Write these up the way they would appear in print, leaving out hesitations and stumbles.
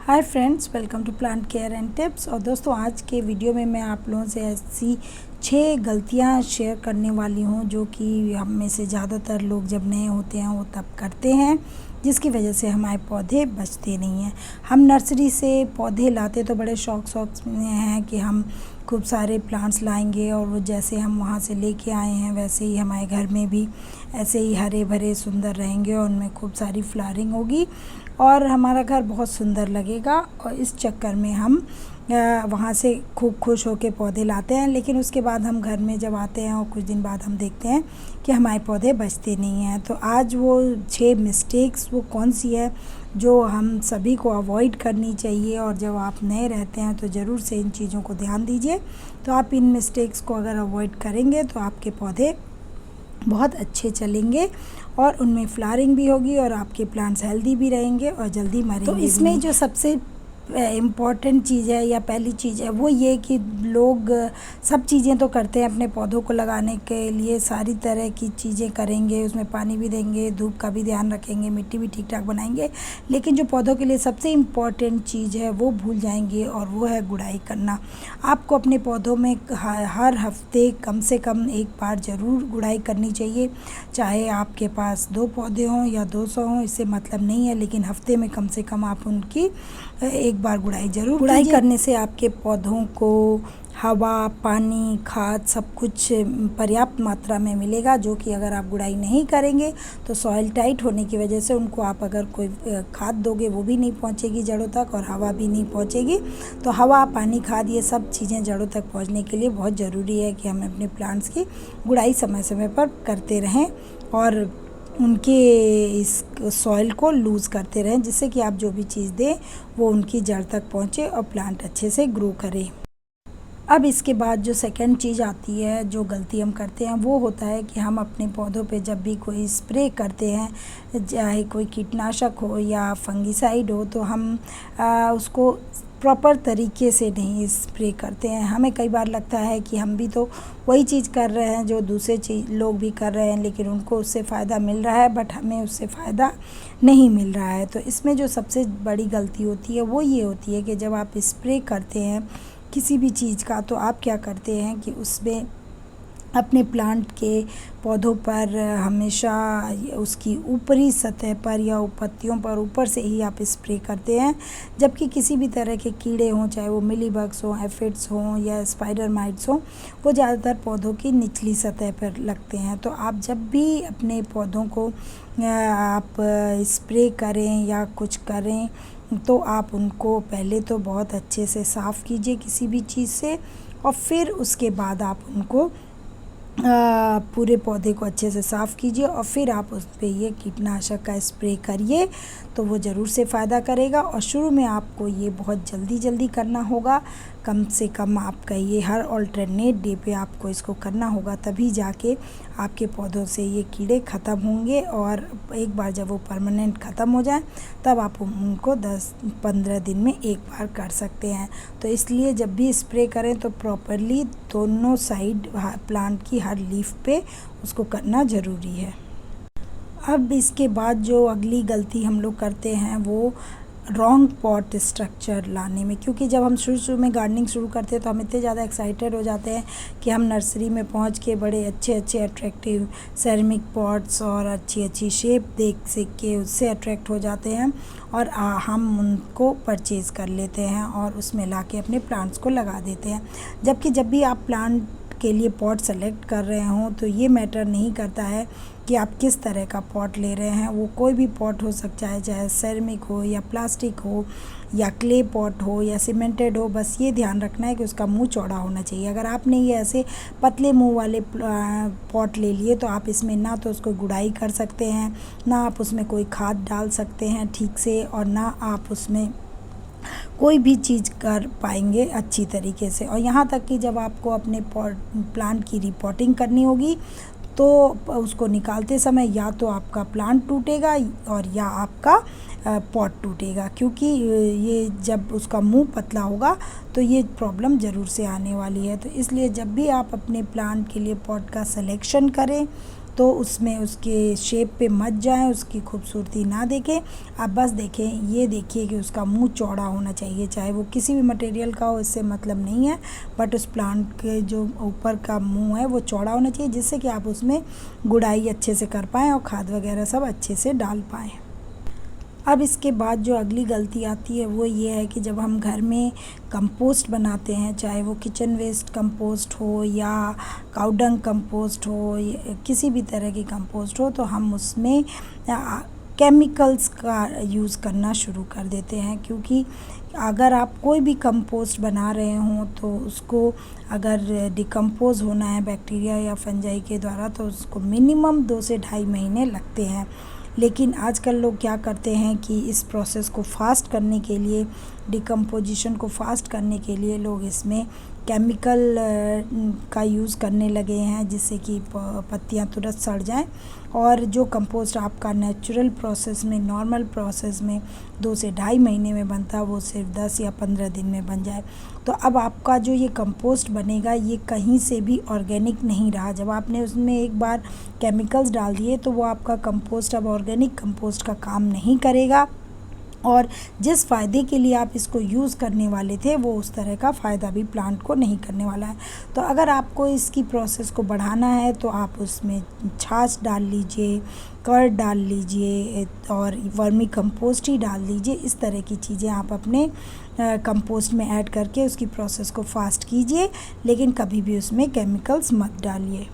Hi friends, welcome to plant care and tips. और दोस्तों, आज के वीडियो में मैं आप लोगों से ऐसी 6 गलतियां शेयर करने वाली हूं जो कि हम में से ज़्यादातर लोग जब नए होते हैं वो तब करते हैं, जिसकी वजह से हमारे पौधे बचते नहीं हैं। हम नर्सरी से पौधे लाते तो बड़े शौक में हैं कि हम खूब सारे प्लांट्स लाएंगे और वो जैसे हम वहाँ से लेके आए हैं वैसे ही हमारे घर में भी ऐसे ही हरे भरे सुंदर रहेंगे और उनमें खूब सारी फ्लावरिंग होगी और हमारा घर बहुत सुंदर लगेगा। और इस चक्कर में हम वहाँ से खूब खुश होकर पौधे लाते हैं, लेकिन उसके बाद हम घर में जब आते हैं और कुछ दिन बाद हम देखते हैं कि हमारे पौधे बचते नहीं हैं। तो आज वो 6 मिस्टेक्स वो कौन सी है जो हम सभी को अवॉइड करनी चाहिए, और जब आप नए रहते हैं तो ज़रूर से इन चीज़ों को ध्यान दीजिए। तो आप इन मिस्टेक्स को अगर अवॉइड करेंगे तो आपके पौधे बहुत अच्छे चलेंगे और उनमें फ्लावरिंग भी होगी और आपके प्लांट्स हेल्दी भी रहेंगे और जल्दी मरेंगे। तो इसमें जो सबसे इम्पॉर्टेंट चीज़ है या पहली चीज़ है वो ये कि लोग सब चीज़ें तो करते हैं अपने पौधों को लगाने के लिए, सारी तरह की चीज़ें करेंगे, उसमें पानी भी देंगे, धूप का भी ध्यान रखेंगे, मिट्टी भी ठीक ठाक बनाएंगे, लेकिन जो पौधों के लिए सबसे इम्पॉर्टेंट चीज़ है वो भूल जाएंगे और वो है गुड़ाई करना। आपको अपने पौधों में हर हफ्ते कम से कम एक बार ज़रूर गुड़ाई करनी चाहिए। चाहे आपके पास 2 पौधे हों या 200 हों, इससे मतलब नहीं है, लेकिन हफ्ते में कम से कम आप उनकी एक बार गुड़ाई ज़रूर। गुड़ाई करने से आपके पौधों को हवा, पानी, खाद सब कुछ पर्याप्त मात्रा में मिलेगा, जो कि अगर आप गुड़ाई नहीं करेंगे तो सॉइल टाइट होने की वजह से उनको आप अगर कोई खाद दोगे वो भी नहीं पहुंचेगी जड़ों तक, और हवा भी नहीं पहुंचेगी। तो हवा, पानी, खाद ये सब चीज़ें जड़ों तक पहुंचने के लिए बहुत ज़रूरी है कि हम अपने प्लांट्स की गुड़ाई समय समय पर करते रहें और उनके इस सॉइल को लूज़ करते रहें, जिससे कि आप जो भी चीज़ दें वो उनकी जड़ तक पहुँचे और प्लांट अच्छे से ग्रो करे। अब इसके बाद जो सेकंड चीज़ आती है, जो गलती हम करते हैं, वो होता है कि हम अपने पौधों पे जब भी कोई स्प्रे करते हैं, चाहे कोई कीटनाशक हो या फंगिसाइड हो, तो हम उसको प्रॉपर तरीके से नहीं स्प्रे करते हैं। हमें कई बार लगता है कि हम भी तो वही चीज़ कर रहे हैं जो दूसरे लोग भी कर रहे हैं, लेकिन उनको उससे फ़ायदा मिल रहा है, बट हमें उससे फ़ायदा नहीं मिल रहा है। तो इसमें जो सबसे बड़ी गलती होती है वो ये होती है कि जब आप स्प्रे करते हैं किसी भी चीज़ का, तो आप क्या करते हैं कि उसमें अपने प्लांट के पौधों पर हमेशा उसकी ऊपरी सतह पर या पत्तियों पर ऊपर से ही आप स्प्रे करते हैं, जबकि किसी भी तरह के कीड़े हों, चाहे वो मिलीबग्स हों, एफिड्स हों या स्पाइडर माइट्स हों, वो ज़्यादातर पौधों की निचली सतह पर लगते हैं। तो आप जब भी अपने पौधों को आप स्प्रे करें या कुछ करें तो आप उनको पहले तो बहुत अच्छे से साफ़ कीजिए किसी भी चीज़ से, और फिर उसके बाद आप उनको पूरे पौधे को अच्छे से साफ़ कीजिए और फिर आप उस पर ये कीटनाशक का स्प्रे करिए, तो वो ज़रूर से फ़ायदा करेगा। और शुरू में आपको ये बहुत जल्दी करना होगा, कम से कम आप कहिए हर अल्टरनेट डे पे आपको इसको करना होगा, तभी जाके आपके पौधों से ये कीड़े ख़त्म होंगे। और एक बार जब वो परमानेंट ख़त्म हो जाए तब आप उनको 10-15 दिन में एक बार कर सकते हैं। तो इसलिए जब भी स्प्रे करें तो प्रॉपरली दोनों साइड प्लांट की हर लीफ पे उसको करना ज़रूरी है। अब इसके बाद जो अगली गलती हम लोग करते हैं वो रॉन्ग पॉट स्ट्रक्चर लाने में, क्योंकि जब हम शुरू में गार्डनिंग शुरू करते हैं तो हम इतने ज़्यादा एक्साइटेड हो जाते हैं कि हम नर्सरी में पहुंच के बड़े अच्छे अट्रैक्टिव सेरेमिक पॉट्स और अच्छी शेप देख के उससे अट्रैक्ट हो जाते हैं और हम उनको परचेज़ कर लेते हैं और उसमें लाके अपने प्लांट्स को लगा देते हैं। जबकि जब भी आप प्लांट के लिए पॉट सेलेक्ट कर रहे हों तो ये मैटर नहीं करता है कि आप किस तरह का पॉट ले रहे हैं। वो कोई भी पॉट हो सकता है, चाहे सेरेमिक हो या प्लास्टिक हो या क्ले पॉट हो या सीमेंटेड हो, बस ये ध्यान रखना है कि उसका मुंह चौड़ा होना चाहिए। अगर आपने ये ऐसे पतले मुंह वाले पॉट ले लिए तो आप इसमें ना तो उसको गुड़ाई कर सकते हैं, ना आप उसमें कोई खाद डाल सकते हैं ठीक से, और ना आप उसमें कोई भी चीज़ कर पाएंगे अच्छी तरीके से। और यहाँ तक कि जब आपको अपने प्लांट की रिपोर्टिंग करनी होगी तो उसको निकालते समय या तो आपका प्लांट टूटेगा और या आपका पॉट टूटेगा, क्योंकि ये जब उसका मुंह पतला होगा तो ये प्रॉब्लम ज़रूर से आने वाली है। तो इसलिए जब भी आप अपने प्लांट के लिए पॉट का सिलेक्शन करें तो उसमें उसके शेप पे मत जाएं, उसकी खूबसूरती ना देखें। आप बस देखें, ये देखिए कि उसका मुंह चौड़ा होना चाहिए, चाहे वो किसी भी मटेरियल का हो, इससे मतलब नहीं है, बट उस प्लांट के जो ऊपर का मुंह है वो चौड़ा होना चाहिए, जिससे कि आप उसमें गुड़ाई अच्छे से कर पाएँ और खाद वगैरह सब अच्छे से डाल पाएँ। अब इसके बाद जो अगली गलती आती है वो ये है कि जब हम घर में कंपोस्ट बनाते हैं, चाहे वो किचन वेस्ट कंपोस्ट हो या काऊ डंग कंपोस्ट हो या किसी भी तरह की कंपोस्ट हो, तो हम उसमें केमिकल्स का यूज़ करना शुरू कर देते हैं। क्योंकि अगर आप कोई भी कंपोस्ट बना रहे हों तो उसको अगर डिकम्पोज़ होना है बैक्टीरिया या फंजाई के द्वारा, तो उसको मिनिमम 2 से ढाई महीने लगते हैं। लेकिन आजकल लोग क्या करते हैं कि इस प्रोसेस को फास्ट करने के लिए, डिकम्पोजिशन को फास्ट करने के लिए लोग इसमें केमिकल का यूज़ करने लगे हैं, जिससे कि पत्तियां तुरंत सड़ जाएं, और जो कंपोस्ट आपका नेचुरल प्रोसेस में, नॉर्मल प्रोसेस में 2 से ढाई महीने में बनता है, वो सिर्फ 10 या 15 दिन में बन जाए। तो अब आपका जो ये कंपोस्ट बनेगा ये कहीं से भी ऑर्गेनिक नहीं रहा। जब आपने उसमें एक बार केमिकल्स डाल दिए तो वो आपका कंपोस्ट अब ऑर्गेनिक कंपोस्ट का काम नहीं करेगा, और जिस फ़ायदे के लिए आप इसको यूज़ करने वाले थे वो उस तरह का फ़ायदा भी प्लांट को नहीं करने वाला है। तो अगर आपको इसकी प्रोसेस को बढ़ाना है तो आप उसमें छाछ डाल लीजिए, कर्ड डाल लीजिए और वर्मी कंपोस्ट ही डाल दीजिए। इस तरह की चीज़ें आप अपने कंपोस्ट में ऐड करके उसकी प्रोसेस को फास्ट कीजिए, लेकिन कभी भी उसमें केमिकल्स मत डालिए।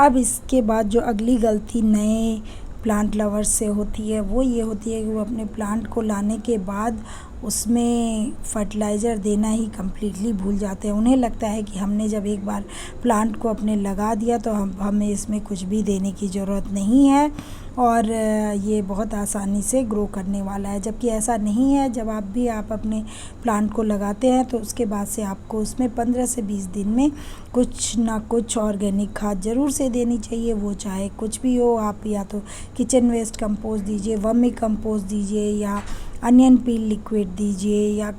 अब इसके बाद जो अगली गलती नए प्लांट लवर्स से होती है वो ये होती है कि वो अपने प्लांट को लाने के बाद उसमें फर्टिलाइज़र देना ही कम्प्लीटली भूल जाते हैं। उन्हें लगता है कि हमने जब एक बार प्लांट को अपने लगा दिया तो हमें इसमें कुछ भी देने की ज़रूरत नहीं है और ये बहुत आसानी से ग्रो करने वाला है, जबकि ऐसा नहीं है। जब आप अपने प्लांट को लगाते हैं तो उसके बाद से आपको उसमें 15 से 20 दिन में कुछ ना कुछ ऑर्गेनिक खाद ज़रूर से देनी चाहिए, वो चाहे कुछ भी हो। आप या तो किचन वेस्ट कंपोस्ट दीजिए, वर्मी कंपोस्ट दीजिए, या अनियन पील लिक्विड दीजिए, या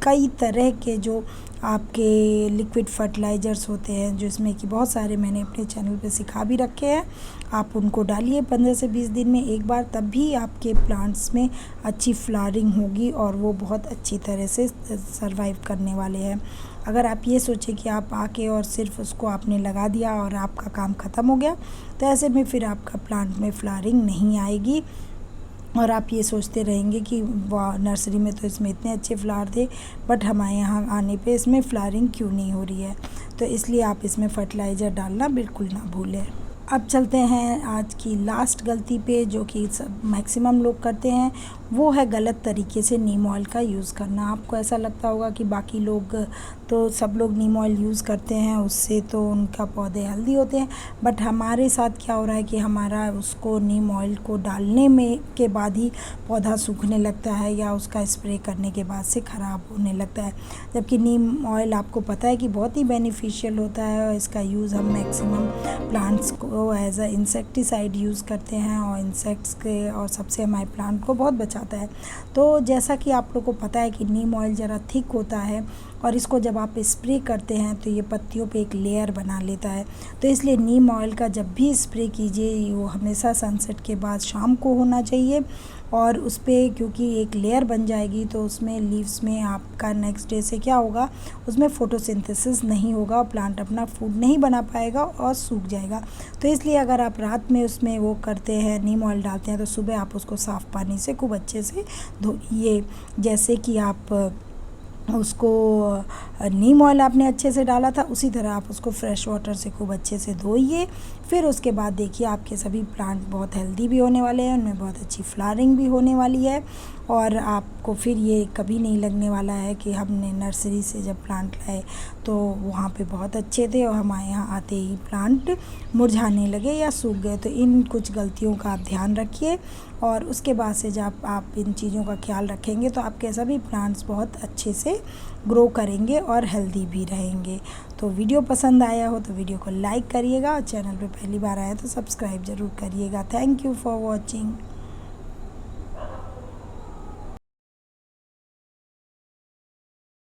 कई तरह के जो आपके लिक्विड फर्टिलाइज़र्स होते हैं, जिसमें कि बहुत सारे मैंने अपने चैनल पे सिखा भी रखे हैं। आप उनको डालिए 15 से 20 दिन में एक बार, तब भी आपके प्लांट्स में अच्छी फ्लावरिंग होगी और वो बहुत अच्छी तरह से सर्वाइव करने वाले हैं। अगर आप ये सोचें कि आप आके और सिर्फ उसको आपने लगा दिया और आपका काम ख़त्म हो गया, तो ऐसे में फिर आपका प्लांट में फ्लावरिंग नहीं आएगी और आप ये सोचते रहेंगे कि वाह, नर्सरी में तो इसमें इतने अच्छे फ्लावर थे, बट हमारे यहाँ आने पे इसमें फ्लावरिंग क्यों नहीं हो रही है। तो इसलिए आप इसमें फर्टिलाइज़र डालना बिल्कुल ना भूलें। अब चलते हैं आज की लास्ट गलती पे, जो कि सब मैक्सिमम लोग करते हैं, वो है गलत तरीके से नीम ऑयल का यूज़ करना। आपको ऐसा लगता होगा कि बाकी लोग तो सब लोग नीम ऑयल यूज़ करते हैं, उससे तो उनका पौधे हेल्दी होते हैं, बट हमारे साथ क्या हो रहा है कि हमारा उसको नीम ऑयल को डालने में के बाद ही पौधा सूखने लगता है या उसका स्प्रे करने के बाद से ख़राब होने लगता है। जबकि नीम ऑयल आपको पता है कि बहुत ही बेनिफिशियल होता है और इसका यूज़ हम मैक्सिमम प्लांट्स को एज अ इंसेक्टिसाइड यूज़ करते हैं और इंसेक्ट्स के और सबसे हमारे प्लांट को बहुत बचाता है। तो जैसा कि आप लोग को पता है कि नीम ऑयल ज़रा थिक होता है और इसको जब आप स्प्रे करते हैं तो ये पत्तियों पे एक लेयर बना लेता है। तो इसलिए नीम ऑयल का जब भी स्प्रे कीजिए वो हमेशा सनसेट के बाद शाम को होना चाहिए, और उस पर क्योंकि एक लेयर बन जाएगी तो उसमें लीव्स में आपका नेक्स्ट डे से क्या होगा, उसमें फोटोसिंथेसिस नहीं होगा और प्लांट अपना फूड नहीं बना पाएगा और सूख जाएगा। तो इसलिए अगर आप रात में उसमें वो करते हैं, नीम ऑयल डालते हैं, तो सुबह आप उसको साफ़ पानी से खूब अच्छे से धोइए। जैसे कि आप उसको नीम ऑयल आपने अच्छे से डाला था, उसी तरह आप उसको फ्रेश वाटर से खूब अच्छे से धोइए। फिर उसके बाद देखिए आपके सभी प्लांट बहुत हेल्दी भी होने वाले हैं, उनमें बहुत अच्छी फ्लावरिंग भी होने वाली है, और आपको फिर ये कभी नहीं लगने वाला है कि हमने नर्सरी से जब प्लांट लाए तो वहाँ पे बहुत अच्छे थे और हमारे यहाँ आते ही प्लांट मुरझाने लगे या सूख गए। तो इन कुछ गलतियों का आप ध्यान रखिए, और उसके बाद से जब आप इन चीज़ों का ख्याल रखेंगे तो आपके सभी प्लांट्स बहुत अच्छे से ग्रो करेंगे और हेल्दी भी रहेंगे। तो वीडियो पसंद आया हो तो वीडियो को लाइक करिएगा और चैनल पे पहली बार आया तो सब्सक्राइब ज़रूर करिएगा। Thank you for watching.